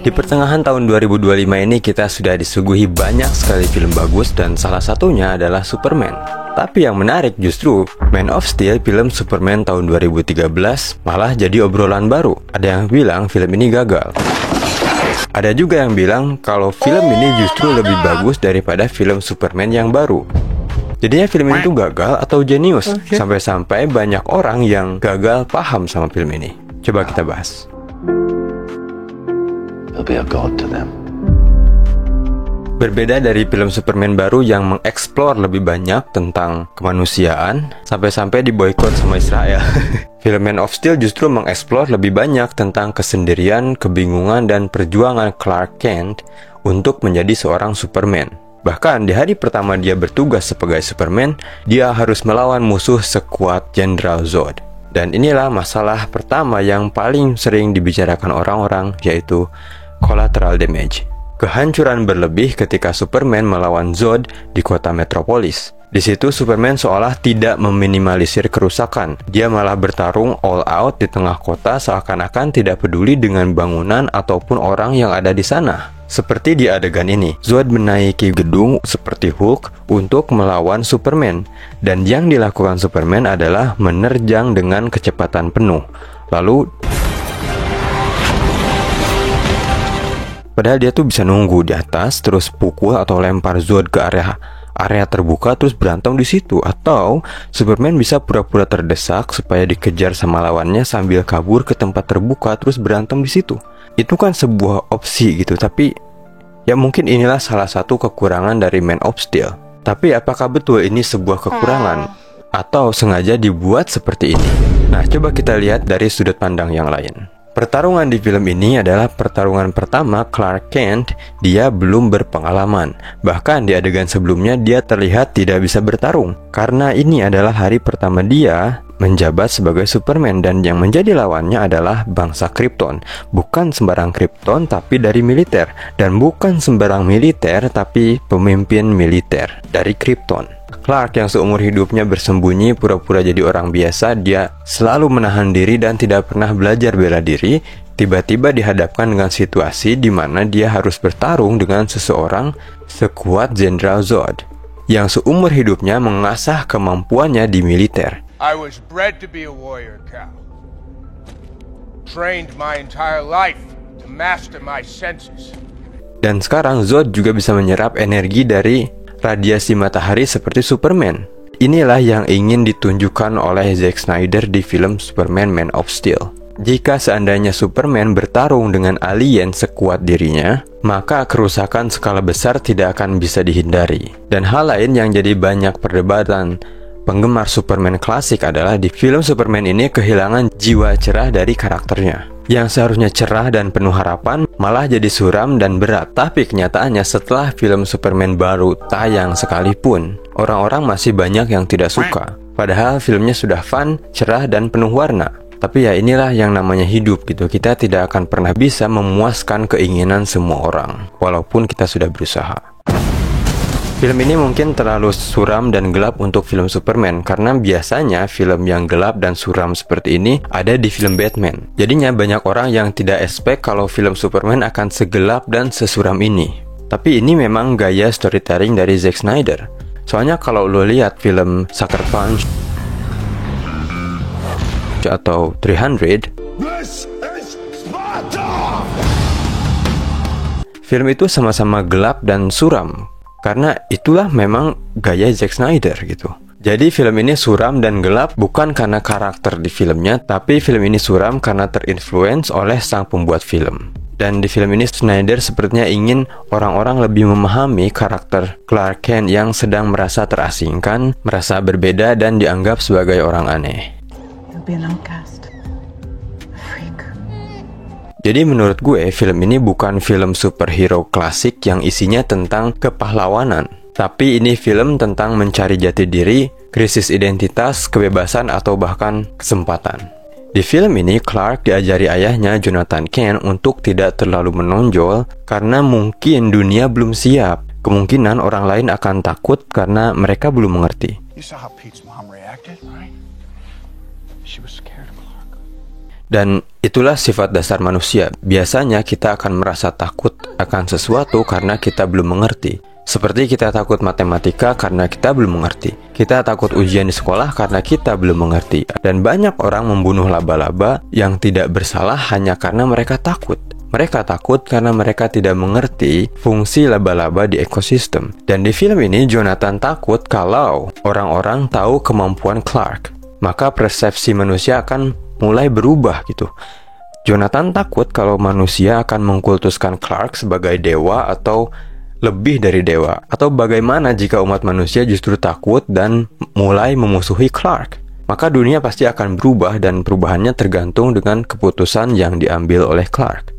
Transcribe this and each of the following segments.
Di pertengahan tahun 2025 ini kita sudah disuguhi banyak sekali film bagus dan salah satunya adalah Superman. Tapi yang menarik justru Man of Steel, film Superman tahun 2013 malah jadi obrolan baru. Ada yang bilang film ini gagal. Ada juga yang bilang kalau film ini justru lebih bagus daripada film Superman yang baru. Jadinya film ini tuh gagal atau jenius. Sampai-sampai banyak orang yang gagal paham sama film ini. Coba kita bahas. Berbeda dari film Superman baru yang mengeksplor lebih banyak tentang kemanusiaan, sampai-sampai diboikot sama Israel. Film Man of Steel justru mengeksplor lebih banyak tentang kesendirian, kebingungan, dan perjuangan Clark Kent untuk menjadi seorang Superman. Bahkan di hari pertama dia bertugas sebagai Superman, dia harus melawan musuh sekuat Jenderal Zod. Dan inilah masalah pertama yang paling sering dibicarakan orang-orang, yaitu collateral damage. Kehancuran berlebih ketika Superman melawan Zod di kota metropolis. Di situ Superman seolah tidak meminimalisir kerusakan. Dia malah bertarung all out di tengah kota seakan-akan tidak peduli dengan bangunan ataupun orang yang ada di sana. Seperti di adegan ini, Zod menaiki gedung seperti Hulk untuk melawan Superman. Dan yang dilakukan Superman adalah menerjang dengan kecepatan penuh. Lalu padahal dia tuh bisa nunggu di atas, terus pukul atau lempar Zod ke area terbuka terus berantem di situ. Atau Superman bisa pura-pura terdesak supaya dikejar sama lawannya sambil kabur ke tempat terbuka terus berantem di situ. Itu kan sebuah opsi gitu, tapi ya mungkin inilah salah satu kekurangan dari Man of Steel. Tapi apakah betul ini sebuah kekurangan atau sengaja dibuat seperti ini? Nah, coba kita lihat dari sudut pandang yang lain. Pertarungan di film ini adalah pertarungan pertama Clark Kent. Dia belum berpengalaman. Bahkan di adegan sebelumnya dia terlihat tidak bisa bertarung. Karena ini adalah hari pertama dia menjabat sebagai Superman. Dan yang menjadi lawannya adalah bangsa Krypton. Bukan sembarang Krypton tapi dari militer. Dan bukan sembarang militer tapi pemimpin militer dari Krypton. Clark yang seumur hidupnya bersembunyi pura-pura jadi orang biasa, dia selalu menahan diri dan tidak pernah belajar bela diri, tiba-tiba dihadapkan dengan situasi di mana dia harus bertarung dengan seseorang sekuat Jenderal Zod yang seumur hidupnya mengasah kemampuannya di militer. I was bred to be a warrior, Cal. Trained my entire life to master my senses. Dan sekarang Zod juga bisa menyerap energi dari radiasi matahari seperti Superman. Inilah yang ingin ditunjukkan oleh Zack Snyder di film Superman Man of Steel. Jika seandainya Superman bertarung dengan alien sekuat dirinya, maka kerusakan skala besar tidak akan bisa dihindari. Dan hal lain yang jadi banyak perdebatan penggemar Superman klasik adalah di film Superman ini kehilangan jiwa cerah dari karakternya. Yang seharusnya cerah dan penuh harapan malah jadi suram dan berat. Tapi kenyataannya setelah film Superman baru tayang sekalipun, orang-orang masih banyak yang tidak suka. Padahal filmnya sudah fun, cerah, dan penuh warna. Tapi ya inilah yang namanya hidup gitu. Kita tidak akan pernah bisa memuaskan keinginan semua orang, walaupun kita sudah berusaha. Film ini mungkin terlalu suram dan gelap untuk film Superman, karena biasanya film yang gelap dan suram seperti ini ada di film Batman. Jadinya banyak orang yang tidak expect kalau film Superman akan segelap dan sesuram ini. Tapi ini memang gaya storytelling dari Zack Snyder. Soalnya kalau lo lihat film Sucker Punch atau 300, film itu sama-sama gelap dan suram. Karena itulah memang gaya Zack Snyder gitu. Jadi film ini suram dan gelap bukan karena karakter di filmnya, tapi film ini suram karena terinfluence oleh sang pembuat film. Dan di film ini Snyder sepertinya ingin orang-orang lebih memahami karakter Clark Kent yang sedang merasa terasingkan, merasa berbeda dan dianggap sebagai orang aneh. Jadi menurut gue, film ini bukan film superhero klasik yang isinya tentang kepahlawanan. Tapi ini film tentang mencari jati diri, krisis identitas, kebebasan, atau bahkan kesempatan. Di film ini, Clark diajari ayahnya, Jonathan Kent, untuk tidak terlalu menonjol karena mungkin dunia belum siap. Kemungkinan orang lain akan takut karena mereka belum mengerti. Dan itulah sifat dasar manusia. Biasanya kita akan merasa takut akan sesuatu karena kita belum mengerti. Seperti kita takut matematika karena kita belum mengerti. Kita takut ujian di sekolah karena kita belum mengerti. Dan banyak orang membunuh laba-laba yang tidak bersalah hanya karena mereka takut. Mereka takut karena mereka tidak mengerti fungsi laba-laba di ekosistem. Dan di film ini Jonathan takut kalau orang-orang tahu kemampuan Clark. Maka persepsi manusia akan mulai berubah gitu. Jonathan takut kalau manusia akan mengkultuskan Clark sebagai dewa atau lebih dari dewa. Atau bagaimana jika umat manusia justru takut dan mulai memusuhi Clark. Maka dunia pasti akan berubah dan perubahannya tergantung dengan keputusan yang diambil oleh Clark.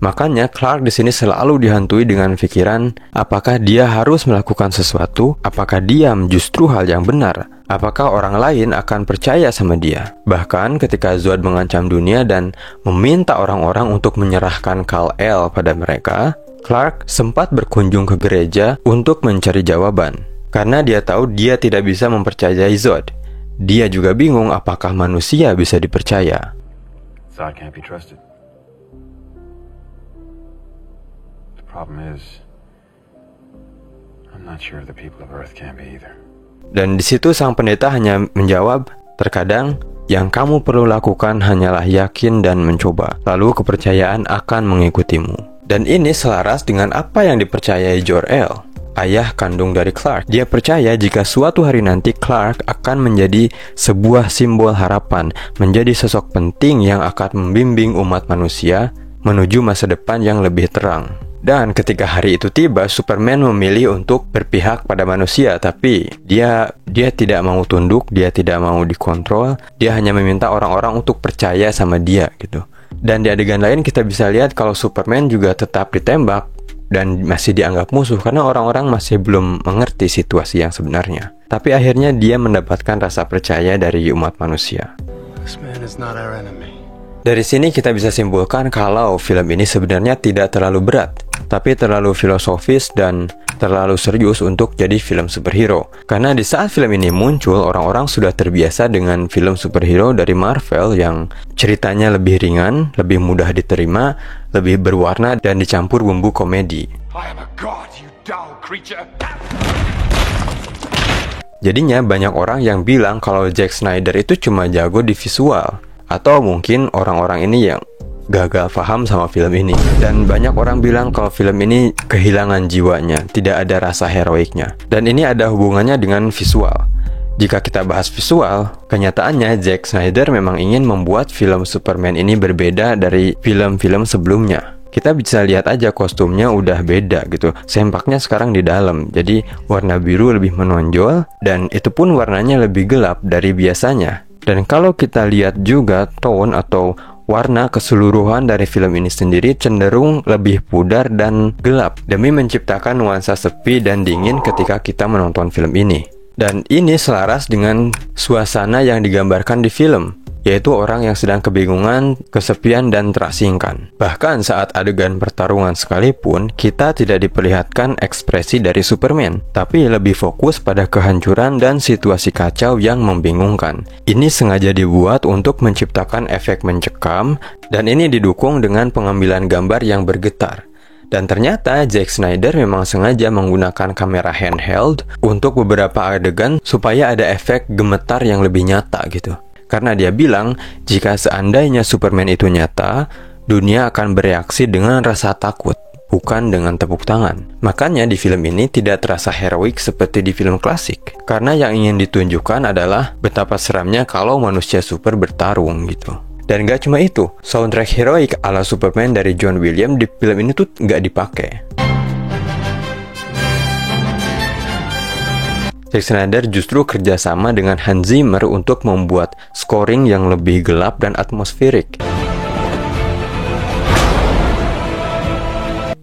Makanya Clark di sini selalu dihantui dengan pikiran apakah dia harus melakukan sesuatu, apakah dia justru hal yang benar, apakah orang lain akan percaya sama dia. Bahkan ketika Zod mengancam dunia dan meminta orang-orang untuk menyerahkan Kal-El pada mereka, Clark sempat berkunjung ke gereja untuk mencari jawaban. Karena dia tahu dia tidak bisa mempercayai Zod. Dia juga bingung apakah manusia bisa dipercaya. Zod can't be trusted. The problem is, I'm not sure the people of Earth can be either. Dan di situ sang pendeta hanya menjawab, terkadang yang kamu perlu lakukan hanyalah yakin dan mencoba, lalu kepercayaan akan mengikutimu. Dan ini selaras dengan apa yang dipercayai Jor-El, ayah kandung dari Clark. Dia percaya jika suatu hari nanti Clark akan menjadi sebuah simbol harapan, menjadi sosok penting yang akan membimbing umat manusia menuju masa depan yang lebih terang. Dan ketika hari itu tiba, Superman memilih untuk berpihak pada manusia, tapi dia tidak mau tunduk, dia tidak mau dikontrol, dia hanya meminta orang-orang untuk percaya sama dia gitu. Dan di adegan lain kita bisa lihat kalau Superman juga tetap ditembak dan masih dianggap musuh karena orang-orang masih belum mengerti situasi yang sebenarnya. Tapi akhirnya dia mendapatkan rasa percaya dari umat manusia. This man is not our enemy. Dari sini kita bisa simpulkan kalau film ini sebenarnya tidak terlalu berat, tapi terlalu filosofis dan terlalu serius untuk jadi film superhero. Karena di saat film ini muncul, orang-orang sudah terbiasa dengan film superhero dari Marvel yang ceritanya lebih ringan, lebih mudah diterima, lebih berwarna dan dicampur bumbu komedi. I am a god, you dull creature. Jadinya banyak orang yang bilang kalau Zack Snyder itu cuma jago di visual. Atau mungkin orang-orang ini yang gagal paham sama film ini. Dan banyak orang bilang kalau film ini kehilangan jiwanya, tidak ada rasa heroiknya. Dan ini ada hubungannya dengan visual. Jika kita bahas visual, kenyataannya Zack Snyder memang ingin membuat film Superman ini berbeda dari film-film sebelumnya. Kita bisa lihat aja kostumnya udah beda gitu. Sempaknya sekarang di dalam, jadi warna biru lebih menonjol dan itu pun warnanya lebih gelap dari biasanya. Dan kalau kita lihat juga tone atau warna keseluruhan dari film ini sendiri cenderung lebih pudar dan gelap demi menciptakan nuansa sepi dan dingin ketika kita menonton film ini. Dan ini selaras dengan suasana yang digambarkan di film, yaitu orang yang sedang kebingungan, kesepian, dan terasingkan. Bahkan saat adegan pertarungan sekalipun, kita tidak diperlihatkan ekspresi dari Superman, tapi lebih fokus pada kehancuran dan situasi kacau yang membingungkan. Ini sengaja dibuat untuk menciptakan efek mencekam, dan ini didukung dengan pengambilan gambar yang bergetar. Dan ternyata Zack Snyder memang sengaja menggunakan kamera handheld untuk beberapa adegan supaya ada efek gemetar yang lebih nyata gitu. Karena dia bilang, jika seandainya Superman itu nyata, dunia akan bereaksi dengan rasa takut, bukan dengan tepuk tangan. Makanya di film ini tidak terasa heroik seperti di film klasik. Karena yang ingin ditunjukkan adalah betapa seramnya kalau manusia super bertarung gitu. Dan gak cuma itu, soundtrack heroik ala Superman dari John Williams di film ini tuh gak dipakai. Zack Snyder justru kerjasama dengan Hans Zimmer untuk membuat scoring yang lebih gelap dan atmosferik.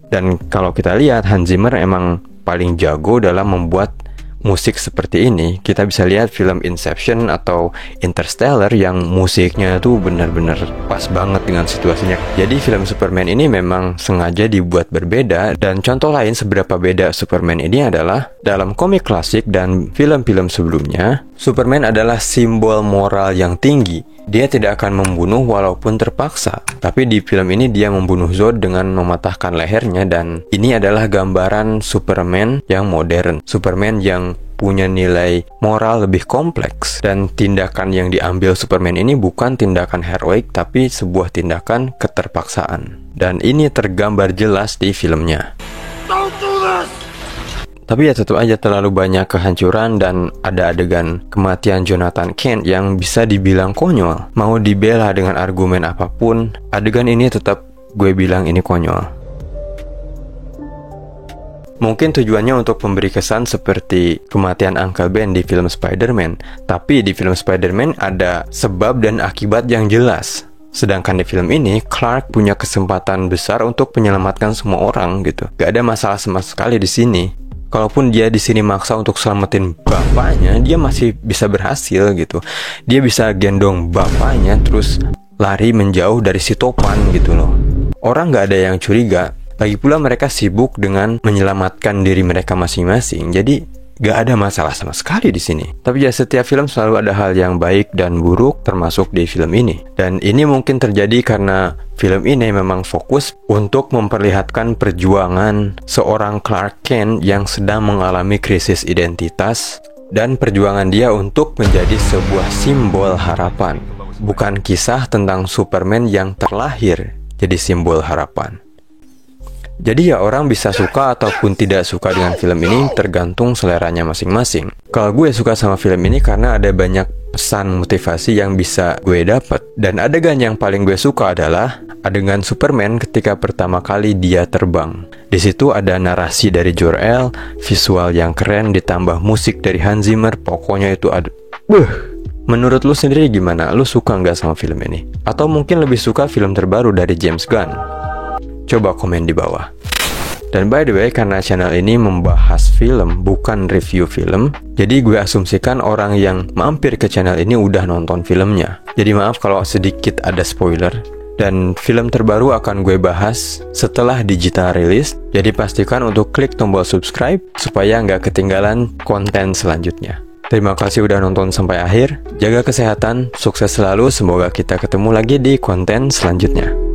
Dan kalau kita lihat, Hans Zimmer emang paling jago dalam membuat musik seperti ini. Kita bisa lihat film Inception atau Interstellar yang musiknya tuh benar-benar pas banget dengan situasinya. Jadi film Superman ini memang sengaja dibuat berbeda. Dan contoh lain seberapa beda Superman ini adalah dalam komik klasik dan film-film sebelumnya, Superman adalah simbol moral yang tinggi. Dia tidak akan membunuh walaupun terpaksa. Tapi di film ini dia membunuh Zod dengan mematahkan lehernya, dan ini adalah gambaran Superman yang modern. Superman yang punya nilai moral lebih kompleks, dan tindakan yang diambil Superman ini bukan tindakan heroik tapi sebuah tindakan keterpaksaan, dan ini tergambar jelas di filmnya. Tapi ya tetap aja terlalu banyak kehancuran, dan ada adegan kematian Jonathan Kent yang bisa dibilang konyol. Mau dibela dengan argumen apapun, adegan ini tetap gue bilang ini konyol. Mungkin tujuannya untuk memberi kesan seperti kematian Uncle Ben di film Spider-Man, tapi di film Spider-Man ada sebab dan akibat yang jelas. Sedangkan di film ini, Clark punya kesempatan besar untuk menyelamatkan semua orang gitu. Gak ada masalah sama sekali di sini. Kalaupun dia di sini maksa untuk selamatin bapaknya, dia masih bisa berhasil gitu. Dia bisa gendong bapaknya terus lari menjauh dari si topan gitu loh. Orang gak ada yang curiga. Lagi pula mereka sibuk dengan menyelamatkan diri mereka masing-masing. Jadi gak ada masalah sama sekali di sini. Tapi ya setiap film selalu ada hal yang baik dan buruk, termasuk di film ini. Dan ini mungkin terjadi karena film ini memang fokus untuk memperlihatkan perjuangan seorang Clark Kent yang sedang mengalami krisis identitas, dan perjuangan dia untuk menjadi sebuah simbol harapan. Bukan kisah tentang Superman yang terlahir jadi simbol harapan. Jadi ya orang bisa suka ataupun tidak suka dengan film ini tergantung seleranya masing-masing. Kalau gue suka sama film ini karena ada banyak pesan motivasi yang bisa gue dapat. Dan adegan yang paling gue suka adalah adegan Superman ketika pertama kali dia terbang. Di situ ada narasi dari Jor-El, visual yang keren ditambah musik dari Hans Zimmer. Pokoknya itu ada. Menurut lu sendiri gimana? Lu suka nggak sama film ini? Atau mungkin lebih suka film terbaru dari James Gunn? Coba komen di bawah. Dan by the way, karena channel ini membahas film, bukan review film, jadi gue asumsikan orang yang mampir ke channel ini udah nonton filmnya. Jadi maaf kalau sedikit ada spoiler. Dan film terbaru akan gue bahas setelah digital rilis. Jadi pastikan untuk klik tombol subscribe supaya nggak ketinggalan konten selanjutnya. Terima kasih udah nonton sampai akhir. Jaga kesehatan, sukses selalu. Semoga kita ketemu lagi di konten selanjutnya.